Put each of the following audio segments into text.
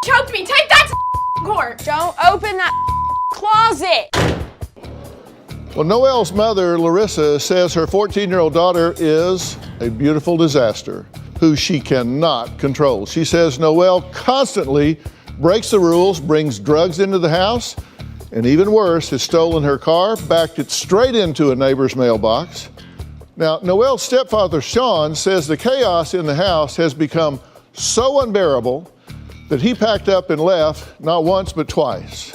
choked me. Take that to court. Don't open that closet. Well, Noelle's mother, Larissa, says her 14-year-old daughter is a beautiful disaster who she cannot control. She says Noelle constantly breaks the rules, brings drugs into the house, and even worse, has stolen her car, backed it straight into a neighbor's mailbox. Now, Noelle's stepfather, Sean, says the chaos in the house has become so unbearable that he packed up and left not once but twice.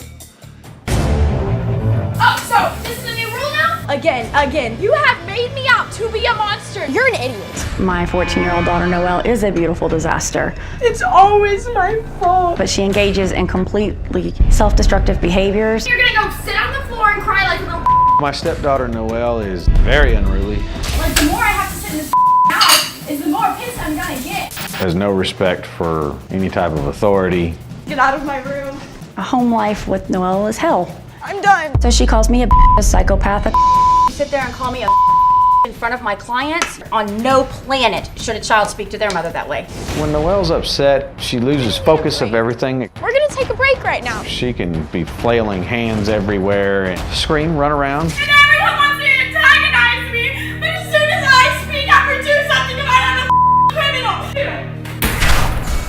Oh, so this is a new rule now? Again. You have made me out to be a monster. You're an idiot. My 14-year-old daughter, Noelle, is a beautiful disaster. It's always my fault. But she engages in completely self-destructive behaviors. You're gonna go sit on the floor and cry like a little My stepdaughter, Noelle, is very unruly. Like, the more I have to sit in this house, is the more pissed I'm gonna get. Has no respect for any type of authority. Get out of my room. A home life with Noelle is hell. I'm done. So she calls me a psychopath. You sit there and call me a in front of my clients? On no planet should a child speak to their mother that way. When Noelle's upset, she loses focus of everything. We're gonna take a break right now. She can be flailing hands everywhere and scream, run around. And everyone wants to antagonize me, but as soon as I speak up or do something about it, I'm a criminal.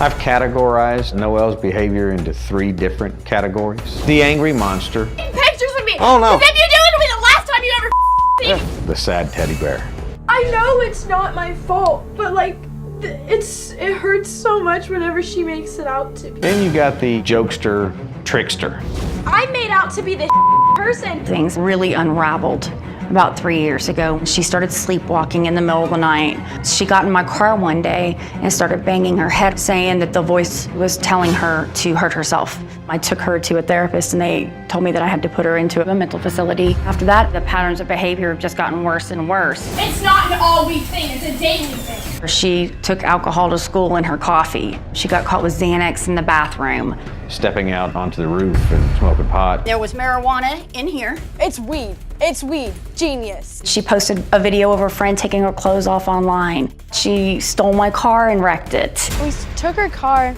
I've categorized Noelle's behavior into 3 different categories. The angry monster, Pictures of me. Oh, no. As if you do it to me the last time you ever see me. the sad teddy bear. I know it's not my fault, but like, it hurts so much whenever she makes it out to be. Then you got the jokester, trickster. I made out to be the person. Things really unraveled about 3 years ago. She started sleepwalking in the middle of the night. She got in my car one day and started banging her head, saying that the voice was telling her to hurt herself. I took her to a therapist and they told me that I had to put her into a mental facility. After that, the patterns of behavior have just gotten worse and worse. It's not an all-week thing, it's a daily thing. She took alcohol to school in her coffee. She got caught with Xanax in the bathroom. Stepping out onto the roof and smoking pot. There was marijuana in here. It's weed. It's weed. Genius. She posted a video of her friend taking her clothes off online. She stole my car and wrecked it. We took her car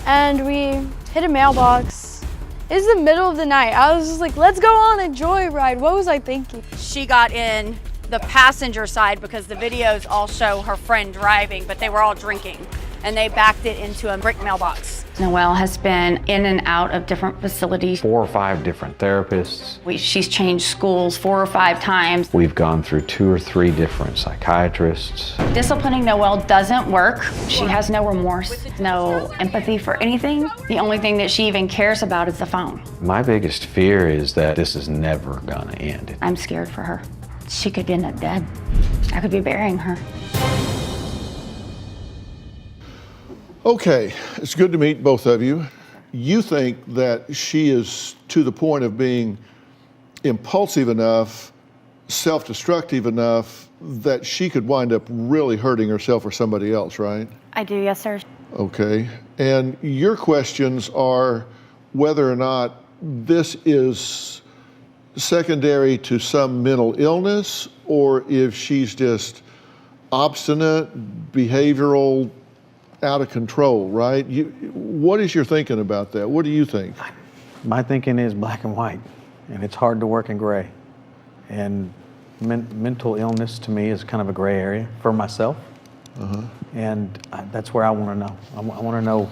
and we hit a mailbox. It was the middle of the night. I was just like, let's go on a joyride. What was I thinking? She got in the passenger side because the videos all show her friend driving, but they were all drinking, and they backed it into a brick mailbox. Noelle has been in and out of different facilities. 4 or 5 different therapists. She's changed schools 4 or 5 times. We've gone through 2 or 3 different psychiatrists. Disciplining Noelle doesn't work. She has no remorse, no empathy for anything. The only thing that she even cares about is the phone. My biggest fear is that this is never gonna end. I'm scared for her. She could end up dead. I could be burying her. Okay, it's good to meet both of you. You think that she is to the point of being impulsive enough, self-destructive enough that she could wind up really hurting herself or somebody else, right? I do, yes, sir. Okay, and your questions are whether or not this is secondary to some mental illness or if she's just obstinate, behavioral, out of control, right? What is your thinking about that? What do you think? My thinking is black and white, and it's hard to work in gray. And mental illness to me is kind of a gray area for myself. And that's where I want to know. I want to know